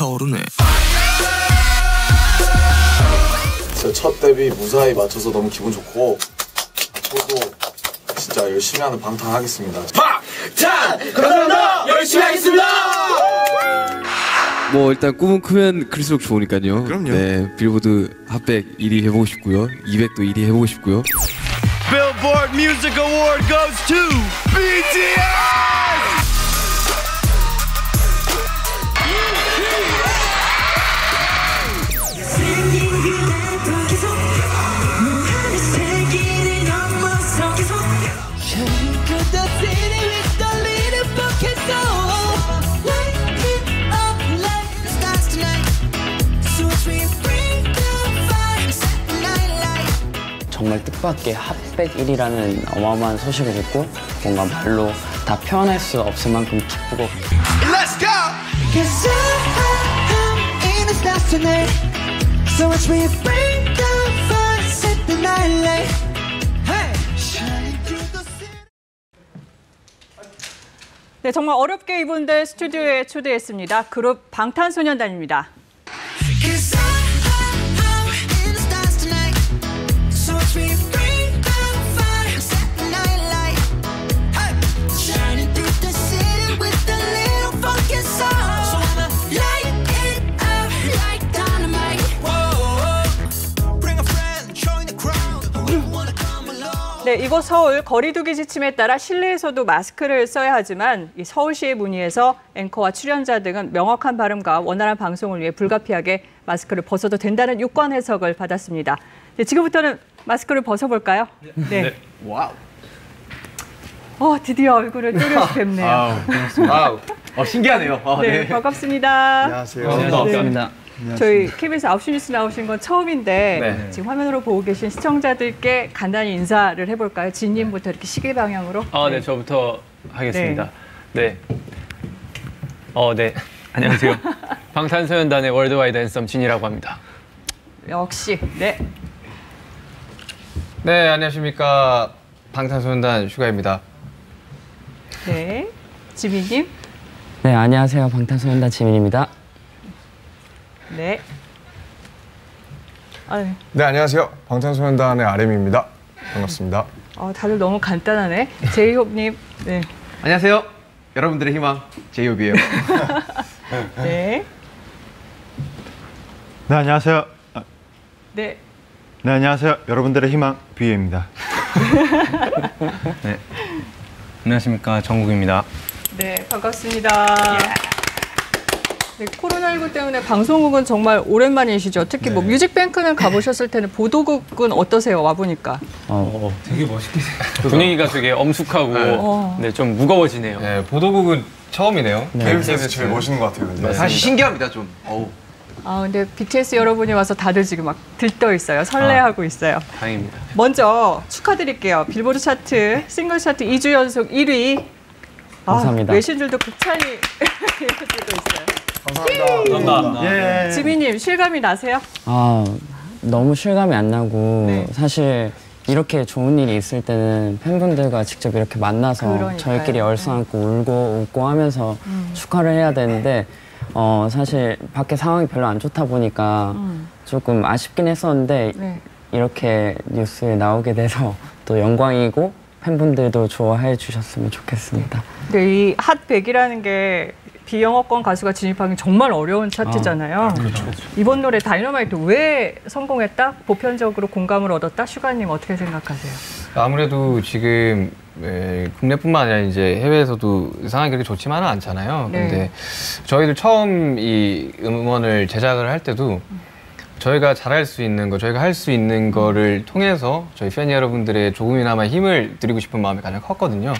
불타오르네. 첫 데뷔 무사히 맞춰서 너무 기분 좋고 앞으로도 진짜 열심히 하는 방탄 하겠습니다. 방탄! 감사합니다! 열심히 하겠습니다! 뭐 일단 꿈은 크면 클수록 좋으니까요. 그럼요. 네, 빌보드 핫백 1위 해보고 싶고요. 200도 1위 해보고 싶고요. Billboard Music Award goes to BTS! 정말 뜻밖의 핫백 1위라는 어마어마한 소식을 듣고 뭔가 말로 다 표현할 수 없을 만큼 기쁘고 Let's go! 네, 정말 어렵게 이분들 스튜디오에 초대했습니다. 그룹 방탄소년단입니다. 네, 이곳 서울 거리두기 지침에 따라 실내에서도 마스크를 써야 하지만 이 서울시의 문의에서 앵커와 출연자 등은 명확한 발음과 원활한 방송을 위해 불가피하게 마스크를 벗어도 된다는 유권 해석을 받았습니다. 네, 지금부터는 마스크를 벗어볼까요? 네. 와우. 드디어 얼굴을 또렷이 뵙네요. 와우. 신기하네요. 네, 반갑습니다. 안녕하세요. 반갑습니다. 저희 KBS 9시 뉴스 나오신 건 처음인데 네. 지금 화면으로 보고 계신 시청자들께 간단히 인사를 해볼까요? 진님부터 이렇게 시계 방향으로. 네, 저부터 하겠습니다. 네. 네. 안녕하세요. 방탄소년단의 월드와이드 핸섬 진이라고 합니다. 역시. 네. 네, 안녕하십니까. 방탄소년단 슈가입니다. 네. 지민님. 네, 안녕하세요. 방탄소년단 지민입니다. 네. 네, 안녕하세요. 방탄소년단의 RM입니다. 반갑습니다. 다들 너무 간단하네. 제이홉님. 네. 안녕하세요. 여러분들의 희망, 제이홉이에요. 네. 네, 안녕하세요. 네. 네, 안녕하세요. 여러분들의 희망, 비에입니다. 네. 안녕하십니까. 정국입니다. 네, 반갑습니다. 네, 코로나19 때문에 방송국은 정말 오랜만이시죠. 특히 뭐 뮤직뱅크는 가보셨을 텐데 보도국은 어떠세요? 와보니까. 되게 멋있게 분위기가 되게 엄숙하고 네, 좀 무거워지네요. 네, 보도국은 처음이네요. KBS에서 제일 멋있는 것 같아요. 네, 사실 신기합니다, 좀. 근데 BTS 여러분이 와서 다들 지금 막 들떠 있어요. 설레하고 있어요. 다행입니다. 먼저 축하드릴게요. 빌보드 차트, 싱글 차트 2주 연속 1위. 감사합니다. 외신들도 극찬이 이어지고 있어요. 감사합니다. 예. 지민님, 실감이 나세요? 너무 실감이 안 나고 네. 사실 이렇게 좋은 일이 있을 때는 팬분들과 직접 이렇게 만나서 그러니까요. 저희끼리 얼싸안고 울고 웃고 하면서 축하를 해야 되는데 사실 밖에 상황이 별로 안 좋다 보니까 조금 아쉽긴 했었는데 네. 이렇게 뉴스에 나오게 돼서 또 영광이고 팬분들도 좋아해 주셨으면 좋겠습니다. 근데 이 핫100이라는 게 비영어권 가수가 진입하기 정말 어려운 차트잖아요. 그렇죠. 이번 노래 다이너마이트 왜 성공했다? 보편적으로 공감을 얻었다? 슈가님 어떻게 생각하세요? 아무래도 지금 국내뿐만 아니라 이제 해외에서도 상황이 그렇게 좋지만은 않잖아요. 네. 근데 저희들 처음 이 음원을 제작을 할 때도 저희가 잘할 수 있는 거, 저희가 할 수 있는 거를 통해서 저희 팬 여러분들의 조금이나마 힘을 드리고 싶은 마음이 가장 컸거든요.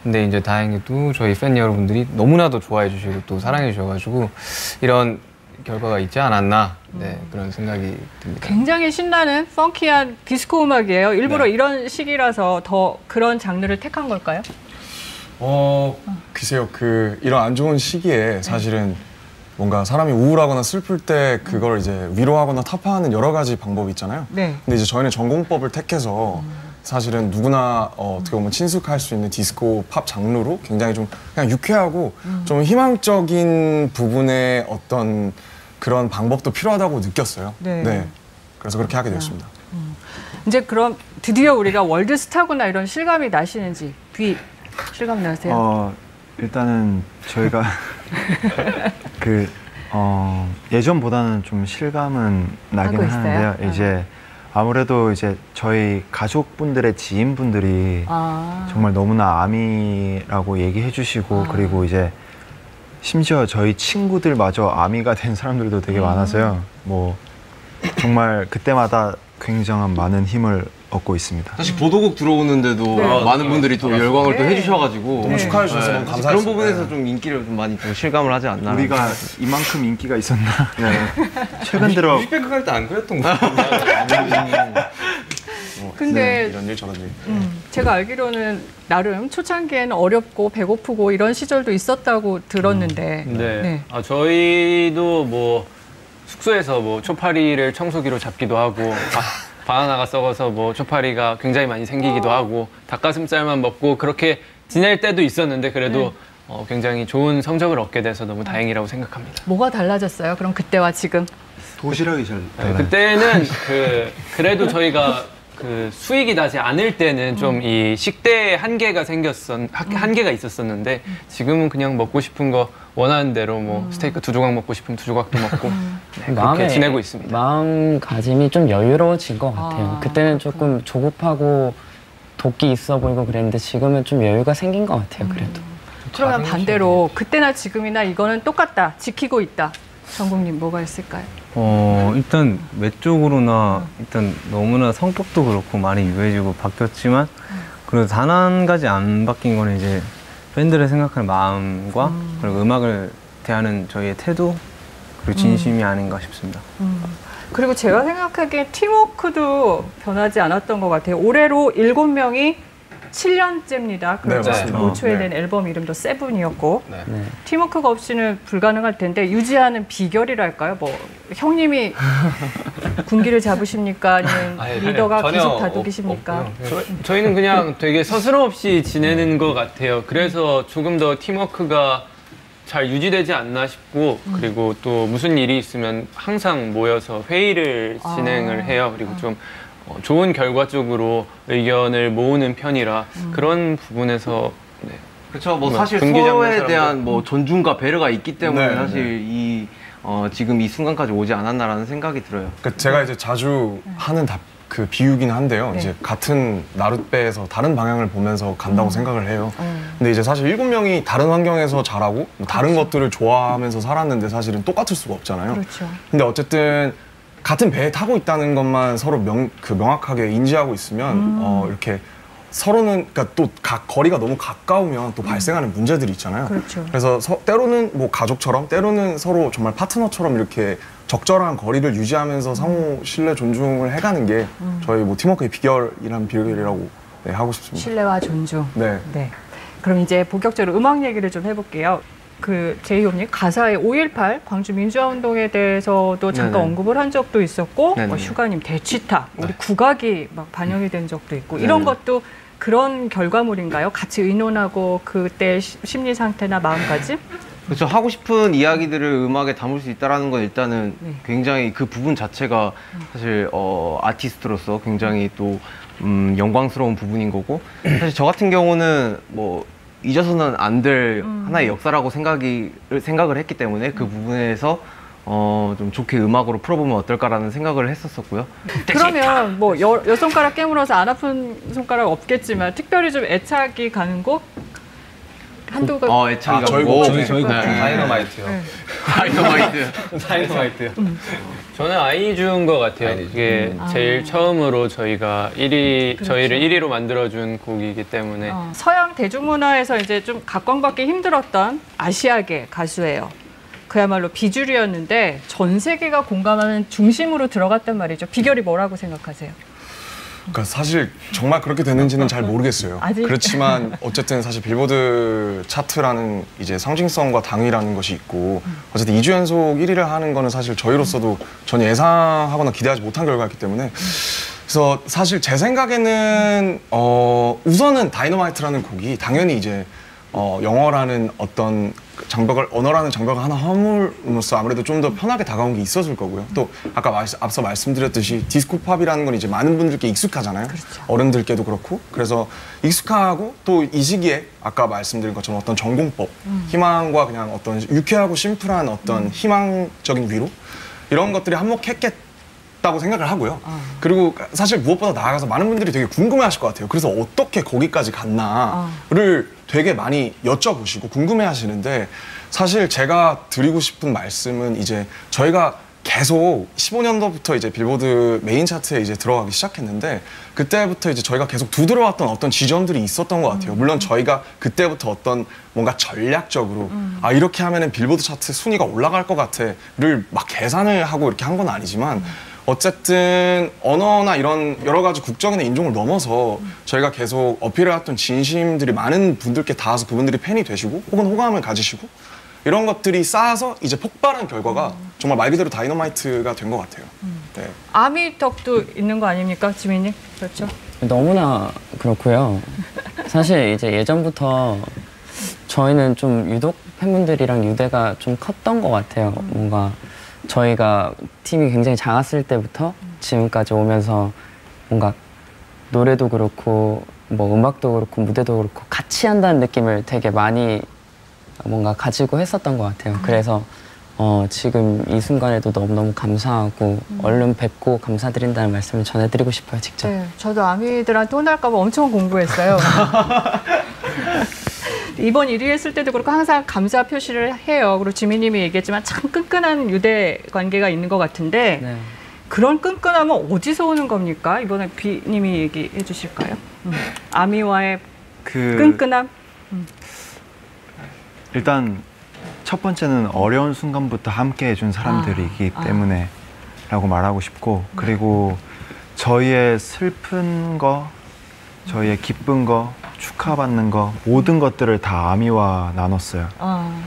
근데 이제 다행히도 저희 팬 여러분들이 너무나도 좋아해 주시고 또 사랑해 주셔가지고 이런 결과가 있지 않았나 그런 생각이 듭니다. 굉장히 신나는 펑키한 디스코 음악이에요. 일부러 이런 시기라서 더 그런 장르를 택한 걸까요? 글쎄요. 이런 안 좋은 시기에 사실은 뭔가 사람이 우울하거나 슬플 때 그걸 이제 위로하거나 타파하는 여러 가지 방법이 있잖아요. 네. 근데 이제 저희는 전공법을 택해서 사실은 누구나 어떻게 보면 친숙할 수 있는 디스코 팝 장르로 굉장히 좀 그냥 유쾌하고 좀 희망적인 부분의 어떤 그런 방법도 필요하다고 느꼈어요. 네. 그래서 그렇게 하게 되었습니다. 이제 그럼 드디어 우리가 월드스타구나 이런 실감이 나시는지 실감 나세요? 일단은 저희가 예전보다는 좀 실감은 나긴 하는데요. 이제 아무래도 이제 저희 가족분들의 지인분들이 정말 너무나 아미라고 얘기해 주시고 그리고 이제 심지어 저희 친구들마저 아미가 된 사람들도 되게 많아서요. 뭐 정말 그때마다 굉장한 많은 힘을 얻고 있습니다. 사실 보도국 들어오는데도 많은 분들이 또 열광을 또 해주셔가지고 너무 축하해 주셔서 너무 감사했어요. 그런 부분에서 좀 인기를 좀 많이 또 실감을 하지 않나. 우리가 이만큼 인기가 있었나? 최근 들어 뮤직뱅크 갈 때 안 그랬던 거 같아요. 근데 이런 일 저런 일. 제가 알기로는 나름 초창기에는 어렵고 배고프고 이런 시절도 있었다고 들었는데. 네. 저희도 뭐 숙소에서 뭐 초파리를 청소기로 잡기도 하고 바나나가 썩어서 뭐 초파리가 굉장히 많이 생기기도 하고 닭가슴살만 먹고 그렇게 지낼 때도 있었는데 그래도 굉장히 좋은 성적을 얻게 돼서 너무 다행이라고 생각합니다. 뭐가 달라졌어요? 그럼 그때와 지금? 도시락이 잘 달라요. 그때는 그래도 저희가 수익이 나지 않을 때는 좀 이 식대에 한계가 있었었는데 지금은 그냥 먹고 싶은 거 원하는 대로 뭐 스테이크 2조각 먹고 싶으면 2조각도 먹고 그렇게 지내고 있습니다. 마음가짐이 좀 여유로워진 것 같아요. 그때는 조금 조급하고 도끼 있어 보이고 그랬는데 지금은 좀 여유가 생긴 것 같아요. 그래도. 그러면 반대로 그때나 지금이나 이거는 똑같다, 지키고 있다. 정국님 뭐가 있을까요? 일단 외적으로나 일단 너무나 성격도 그렇고 많이 유해지고 바뀌었지만 그래도 단 한 가지 안 바뀐 거는 이제 팬들을 생각하는 마음과 그리고 음악을 대하는 저희의 태도 그리고 진심이 아닌가 싶습니다. 그리고 제가 생각하기에 팀워크도 변하지 않았던 것 같아요. 올해로 7명이 7년째입니다. 그렇죠. 올 초에 낸 앨범 이름도 세븐이었고 팀워크가 없이는 불가능할 텐데 유지하는 비결이랄까요? 뭐 형님이 군기를 잡으십니까? 아니면 리더가 계속 다독이십니까? 저희는 그냥 되게 서스럼없이 지내는 것 같아요. 그래서 조금 더 팀워크가 잘 유지되지 않나 싶고 그리고 또 무슨 일이 있으면 항상 모여서 회의를 진행을 해요. 그리고 좀 좋은 결과 쪽으로 의견을 모으는 편이라 그런 부분에서 그렇죠. 뭐 사실 서로에 대한 뭐 존중과 배려가 있기 때문에 사실 지금 이 순간까지 오지 않았나라는 생각이 들어요. 그러니까 제가 이제 자주 하는 그 비유긴 한데요. 이제 같은 나룻배에서 다른 방향을 보면서 간다고 생각을 해요. 근데 이제 사실 7명이 다른 환경에서 자라고 뭐 다른 것들을 좋아하면서 살았는데 사실은 똑같을 수가 없잖아요. 그렇죠. 근데 어쨌든 같은 배에 타고 있다는 것만 서로 명확하게 인지하고 있으면 이렇게 서로는 그러니까 또 거리가 너무 가까우면 또 발생하는 문제들이 있잖아요. 그렇죠. 그래서 때로는 뭐 가족처럼 때로는 서로 정말 파트너처럼 이렇게 적절한 거리를 유지하면서 상호 신뢰 존중을 해가는 게 저희 뭐 팀워크의 비결이라고 하고 싶습니다. 신뢰와 존중. 네. 그럼 이제 본격적으로 음악 얘기를 좀 해볼게요. 제이홉님 가사의 5.18 광주 민주화운동에 대해서도 잠깐 언급을 한 적도 있었고 슈가님 대치타 우리 국악이 막 반영이 된 적도 있고 이런 것도 그런 결과물인가요? 같이 의논하고 그때 심리 상태나 마음가짐? 그렇죠. 하고 싶은 이야기들을 음악에 담을 수 있다는 건 일단은 굉장히 그 부분 자체가 사실 아티스트로서 굉장히 또 영광스러운 부분인 거고 사실 저 같은 경우는 뭐 잊어서는 안 될 하나의 역사라고 생각을 했기 때문에 그 부분에서 좀 좋게 음악으로 풀어보면 어떨까라는 생각을 했었고요. 그러면 뭐 열 손가락 깨물어서 안 아픈 손가락 없겠지만 특별히 좀 애착이 가는 곡? 한두 곡? 애착이 가는 곡? 저희 곡 다이너마이트요. 다이너마이트요. 저는 아이주인 것 같아요. 이게 제일 처음으로 저희가 저희를 1위로 만들어준 곡이기 때문에 서양 대중문화에서 이제 좀 각광받기 힘들었던 아시아계 가수예요. 그야말로 비주류였는데 전 세계가 공감하는 중심으로 들어갔단 말이죠. 비결이 뭐라고 생각하세요? 그러니까 사실 정말 그렇게 됐는지는 잘 모르겠어요. 그렇지만 어쨌든 사실 빌보드 차트라는 이제 상징성과 당위라는 것이 있고 어쨌든 2주 연속 1위를 하는 거는 사실 저희로서도 전혀 예상하거나 기대하지 못한 결과였기 때문에 그래서 사실 제 생각에는 우선은 다이너마이트라는 곡이 당연히 이제 영어라는 어떤 언어라는 장벽을 하나 허물로써 아무래도 좀 더 편하게 다가온 게 있었을 거고요. 또 아까 앞서 말씀드렸듯이 디스코 팝이라는 건 이제 많은 분들께 익숙하잖아요. 그렇죠. 어른들께도 그렇고. 그래서 익숙하고 또 이 시기에 아까 말씀드린 것처럼 어떤 전공법, 희망과 그냥 어떤 유쾌하고 심플한 어떤 희망적인 위로 이런 것들이 한몫했겠다고 생각을 하고요. 그리고 사실 무엇보다 나아가서 많은 분들이 되게 궁금해하실 것 같아요. 그래서 어떻게 거기까지 갔나를 되게 많이 여쭤보시고 궁금해하시는데 사실 제가 드리고 싶은 말씀은 이제 저희가 계속 15년도부터 이제 빌보드 메인 차트에 이제 들어가기 시작했는데 그때부터 이제 저희가 계속 두드려왔던 어떤 지점들이 있었던 것 같아요. 물론 저희가 그때부터 어떤 뭔가 전략적으로 아 이렇게 하면은 빌보드 차트 순위가 올라갈 것 같아를 막 계산을 하고 이렇게 한 건 아니지만 어쨌든 언어나 이런 여러 가지 국적이나 인종을 넘어서 저희가 계속 어필해왔던 진심들이 많은 분들께 닿아서 그분들이 팬이 되시고 혹은 호감을 가지시고 이런 것들이 쌓아서 이제 폭발한 결과가 정말 말 그대로 다이너마이트가 된 것 같아요. 네. 아미 덕도 있는 거 아닙니까, 지민님? 그렇죠? 너무나 그렇고요. 사실 이제 예전부터 저희는 좀 유독 팬분들이랑 유대가 좀 컸던 것 같아요. 뭔가 저희가 팀이 굉장히 작았을 때부터 지금까지 오면서 뭔가 노래도 그렇고 뭐 음악도 그렇고 무대도 그렇고 같이 한다는 느낌을 되게 많이 뭔가 가지고 했었던 것 같아요. 그래서 지금 이 순간에도 너무너무 감사하고 얼른 뵙고 감사드린다는 말씀을 전해드리고 싶어요, 직접. 네, 저도 아미들한테 혼날까 봐 엄청 공부했어요. 이번 1위 했을 때도 그렇고 항상 감사 표시를 해요. 그리고 지민님이 얘기했지만 참 끈끈한 유대 관계가 있는 것 같은데 네. 그런 끈끈함은 어디서 오는 겁니까? 이번에 비님이 얘기해 주실까요? 아미와의 끈끈함? 일단 첫 번째는 어려운 순간부터 함께 해준 사람들이기 때문에 라고 말하고 싶고 그리고 저희의 슬픈 거, 저희의 기쁜 거, 축하받는 거 모든 것들을 다 아미와 나눴어요.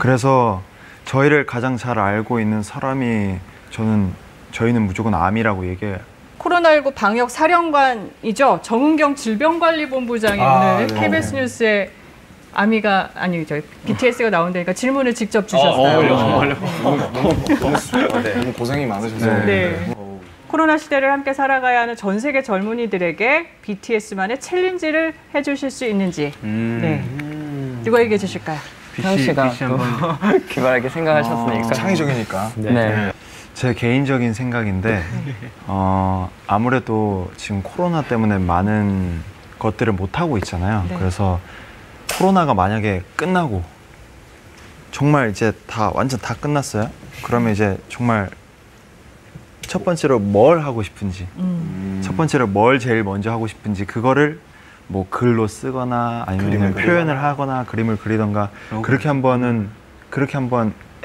그래서 저희를 가장 잘 알고 있는 사람이 저희는 무조건 아미라고 얘기해요. 코로나19 방역 사령관이죠. 정은경 질병관리본부장이 오늘 네. KBS 뉴스에 아미가 아니 저희 BTS가 나온다니까 질문을 직접 주셨어요. 너무 고생이 많으셔서. 네. 코로나 시대를 함께 살아가야 하는 전 세계 젊은이들에게 BTS만의 챌린지를 해주실 수 있는지 네. 누가 얘기해 주실까요? 태영 씨가 기발하게 생각하셨으니까. 창의적이니까. 네. 제 개인적인 생각인데 아무래도 지금 코로나 때문에 많은 것들을 못하고 있잖아요. 네. 그래서 코로나가 만약에 끝나고 정말 이제 완전 다 끝났어요. 그러면 이제 정말 첫 번째로 뭘 하고 싶은지 첫 번째로 뭘 제일 먼저 하고 싶은지 그거를 뭐 글로 쓰거나 아니면 표현을 하거나 그림을 그리던가 그렇게 한번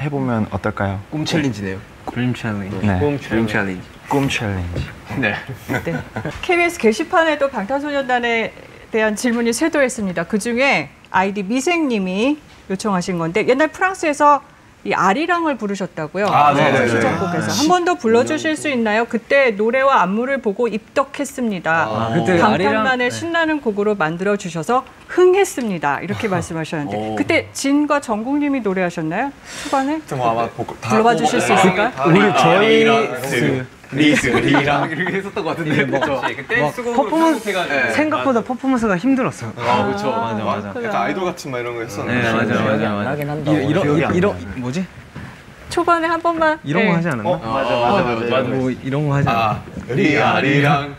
해보면 어떨까요? 꿈 챌린지네요. 꿈 챌린지. 네. 꿈 챌린지. 꿈 챌린지. 네. 네. KBS 게시판에도 방탄소년단에 대한 질문이 쇄도했습니다. 그중에 아이디 미생님이 요청하신 건데 옛날 프랑스에서 이 아리랑을 부르셨다고요. 네네네. 시작곡에서 한 번 더 불러주실 수 있나요? 그때 노래와 안무를 보고 입덕했습니다. 그때 방탄만의 신나는 곡으로 만들어 주셔서 흥했습니다. 이렇게 말씀하셨는데 그때 진과 정국님이 노래하셨나요? 초반에? 불러봐 주실 수 있을까요? 리스리랑 이렇게 했었던 것 같은데. 그렇죠. 퍼포먼스 생각보다 퍼포먼스가 힘들었어요. 그렇죠. 맞아. 약간 아이돌 같은 막 이런 거 했었는데. 네, 맞아. 하긴 한다. 이런 뭐지? 초반에 한 번만 이런 거 하지 않았나? 맞아. 뭐 이런 거 하지 않았나? 리아리랑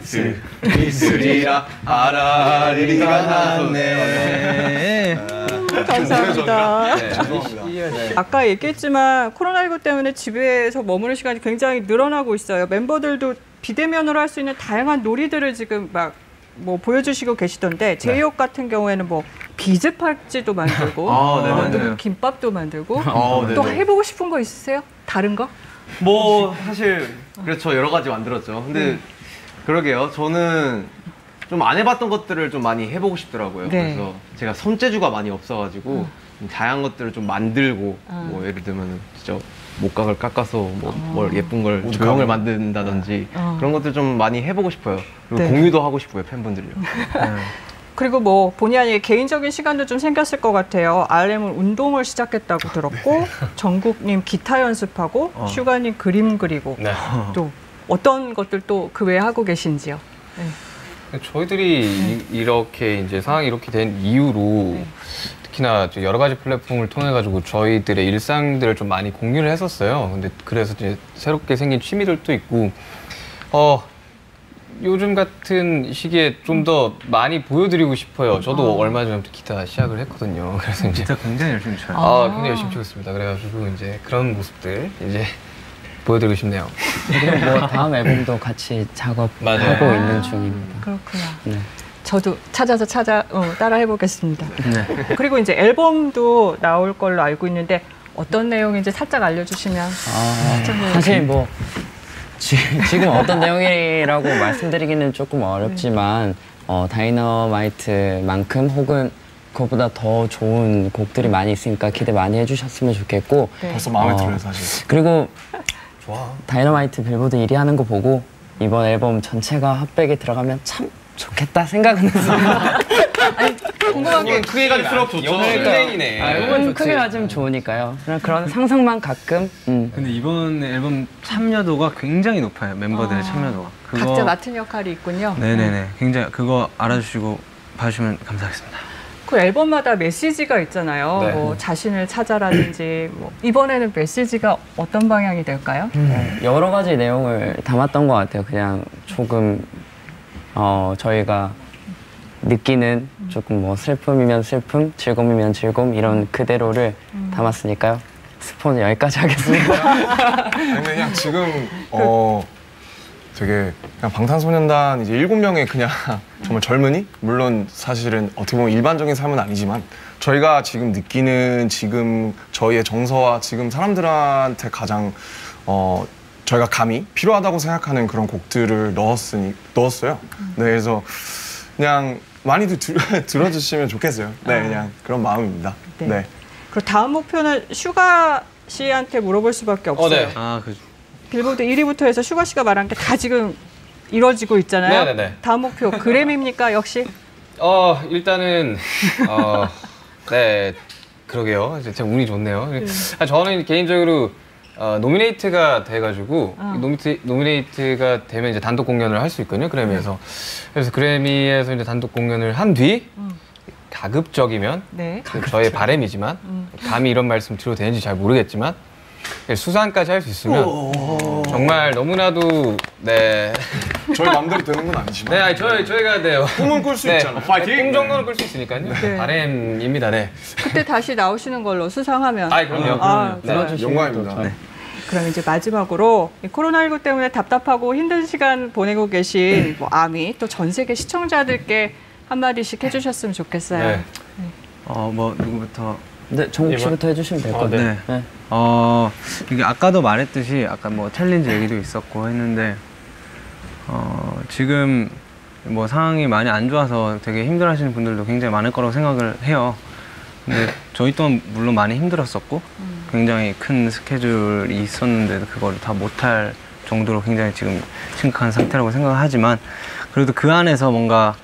리스리랑 아라리가 났네. 감사합니다. 아까 얘기했지만 코로나19 때문에 집에서 머무는 시간이 굉장히 늘어나고 있어요. member들도 비대면으로 할 수 있는 다양한 놀이들을 지금 막 뭐 보여주시고 계시던데 제이홉 같은 경우에는 뭐 비즈팔찌도 만들고 또 김밥도 만들고 또 해보고 싶은 거 있으세요? 다른 거? 뭐 사실 그렇죠. 여러 가지 만들었죠. 근데 그러게요. 저는 좀 안 해봤던 것들을 좀 많이 해보고 싶더라고요. 네. 그래서 제가 손재주가 많이 없어가지고 좀 다양한 것들을 좀 만들고 뭐 예를 들면 진짜 목각을 깎아서 뭘 예쁜 걸 조형을 만든다든지 그런 것들 좀 많이 해보고 싶어요. 그리고 네. 공유도 하고 싶고요, 팬분들이요. 그리고 뭐 본의 아니게 개인적인 시간도 좀 생겼을 것 같아요. RM은 운동을 시작했다고 들었고 정국님 기타 연습하고 슈가님 그림 그리고 네. 또 어떤 것들 또 그 외에 하고 계신지요? 네. 저희들이 이렇게 이제 상황이 이렇게 된 이후로 특히나 여러 가지 플랫폼을 통해 가지고 저희들의 일상들을 좀 많이 공유를 했었어요. 근데 그래서 이제 새롭게 생긴 취미들도 있고 요즘 같은 시기에 좀 더 많이 보여드리고 싶어요. 저도 얼마 전부터 기타 시작을 했거든요. 그래서 이제 기타 굉장히 열심히 쳐요. 굉장히 열심히 치고 있습니다. 그래가지고 이제 그런 모습들 이제 보여드리고 싶네요. 그리고 뭐 다음 앨범도 같이 작업하고 있는 중입니다. 그렇구나. 네. 저도 찾아서 따라 해보겠습니다. 네. 그리고 이제 앨범도 나올 걸로 알고 있는데 어떤 내용인지 살짝 알려주시면. 사실 뭐 지금 어떤 내용이라고 말씀드리기는 조금 어렵지만 다이너마이트만큼 혹은 그거보다 더 좋은 곡들이 많이 있으니까 기대 많이 해주셨으면 좋겠고 벌써 마음에 들어요, 사실. 그리고 좋아. 다이너마이트 빌보드 1위 하는 거 보고 이번 앨범 전체가 핫백에 들어가면 참 좋겠다 생각은 했어요. 궁금한 게 크게 갈수록 좋죠. 앨범 크게 가지면 좋으니까요. 그런 상상만 가끔. 근데 이번 앨범 참여도가 굉장히 높아요. 멤버들의 참여도가. 각자 맡은 역할이 있군요. 네네네. 굉장히 그거 알아주시고 봐주시면 감사하겠습니다. 그 앨범마다 메시지가 있잖아요. 네. 뭐 자신을 찾아라든지 뭐 이번에는 메시지가 어떤 방향이 될까요? 여러 가지 내용을 담았던 것 같아요. 그냥 조금 저희가 느끼는 조금 뭐 슬픔이면 슬픔, 즐거움이면 즐거움 이런 그대로를 담았으니까요. 스포는 여기까지 하겠습니다. 근데 그냥 지금 되게 그냥 방탄소년단 이제 7명의 그냥 정말 젊은이? 물론 사실은 어떻게 보면 일반적인 삶은 아니지만 저희가 지금 느끼는 지금 저희의 정서와 지금 사람들한테 가장 저희가 감히 필요하다고 생각하는 그런 곡들을 넣었어요. 네, 그래서 그냥 많이들 들어주시면 좋겠어요. 네, 그냥 그런 마음입니다. 네. 그리고 다음 목표는 슈가 씨한테 물어볼 수밖에 없어요. 네. 빌보드 1위부터 해서 슈가 씨가 말한 게 다 지금 이루어지고 있잖아요. 네네네. 다음 목표 그래미입니까 역시? 일단은 네, 그러게요. 진짜 운이 좋네요. 저는 개인적으로 노미네이트가 돼가지고 노미네이트가 되면 이제 단독 공연을 할 수 있거든요. 그래미에서. 그래서 그래미에서 이제 단독 공연을 한 뒤 가급적이면 저의 바람이지만 감히 이런 말씀 드려도 되는지 잘 모르겠지만 수상까지 할 수 있으면 정말 너무나도 저희 마음대로 되는 건 아니지만 저희가 꿈은 꿀 수 있잖아. 파이팅! 꿈 정도는 꿀 수 있으니까요. 바람입니다. 네. 그때 다시 나오시는 걸로 수상하면. 그럼요. 영광입니다. 그럼 이제 마지막으로 이 코로나19 때문에 답답하고 힘든 시간 보내고 계신 뭐 아미 또 전 세계 시청자들께 한마디씩 해주셨으면 좋겠어요. 뭐 누구부터? 네, 정국 씨부터 해주시면 될 것 같아요. 네. 이게 아까도 말했듯이 아까 뭐 챌린지 얘기도 있었고 했는데 지금 뭐 상황이 많이 안 좋아서 되게 힘들어하시는 분들도 굉장히 많을 거라고 생각을 해요. 근데 저희 또한 물론 많이 힘들었었고 굉장히 큰 스케줄이 있었는데 그걸 다 못할 정도로 굉장히 지금 심각한 상태라고 생각을 하지만 그래도 그 안에서 뭔가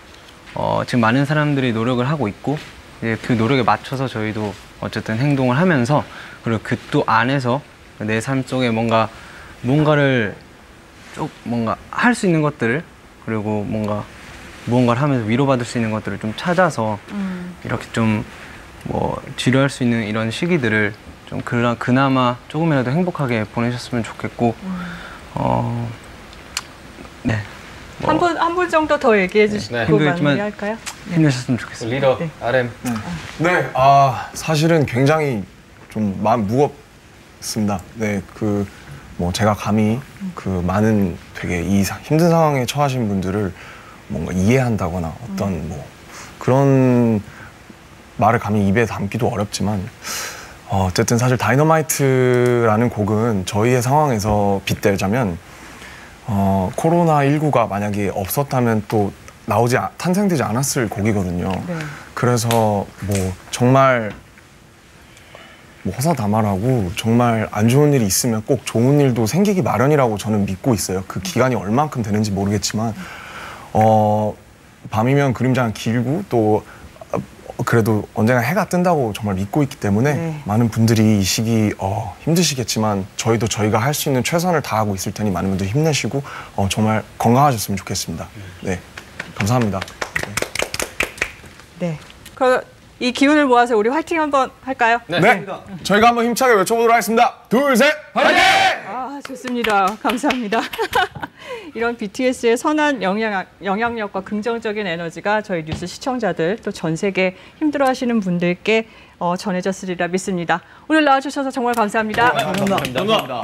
지금 많은 사람들이 노력을 하고 있고 이제 그 노력에 맞춰서 저희도 어쨌든 행동을 하면서 그리고 그 또 안에서 내 삶 속에 뭔가를 뭔가 할 수 있는 것들을 그리고 무언가를 하면서 위로받을 수 있는 것들을 좀 찾아서 이렇게 좀 뭐 지루할 수 있는 이런 시기들을 좀 그나마 조금이라도 행복하게 보내셨으면 좋겠고 네. 한 분 정도 더 얘기해 주시고 마무리할까요? 힘내셨으면 좋겠습니다. 리더 RM. 네, 사실은 굉장히 좀 마음 무겁습니다. 네, 뭐 제가 감히 많은 되게 이 힘든 상황에 처하신 분들을 뭔가 이해한다거나 어떤 뭐 그런 말을 감히 입에 담기도 어렵지만 어쨌든 사실 다이너마이트라는 곡은 저희의 상황에서 빗대자면 코로나19가 만약에 없었다면 또 탄생되지 않았을 곡이거든요. 그래서 뭐 정말 뭐 호사다말하고 정말 안 좋은 일이 있으면 꼭 좋은 일도 생기기 마련이라고 저는 믿고 있어요. 그 기간이 얼만큼 되는지 모르겠지만 밤이면 그림자는 길고 또 그래도 언젠가 해가 뜬다고 정말 믿고 있기 때문에 많은 분들이 이 시기 힘드시겠지만 저희도 저희가 할 수 있는 최선을 다하고 있을 테니 많은 분들 힘내시고 정말 건강하셨으면 좋겠습니다. 네, 감사합니다. 네. 그럼 이 기운을 모아서 우리 화이팅 한번 할까요? 네. 저희가 한번 힘차게 외쳐보도록 하겠습니다. 둘, 셋, 화이팅! 아, 좋습니다. 감사합니다. 이런 BTS의 선한 영향력과 긍정적인 에너지가 저희 뉴스 시청자들 또 전 세계 힘들어하시는 분들께 전해졌으리라 믿습니다. 오늘 나와주셔서 정말 감사합니다. 감사합니다.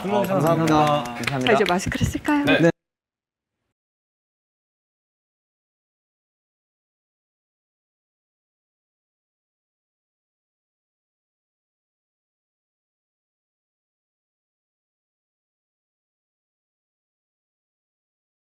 자, 이제 마스크를 쓸까요? 네.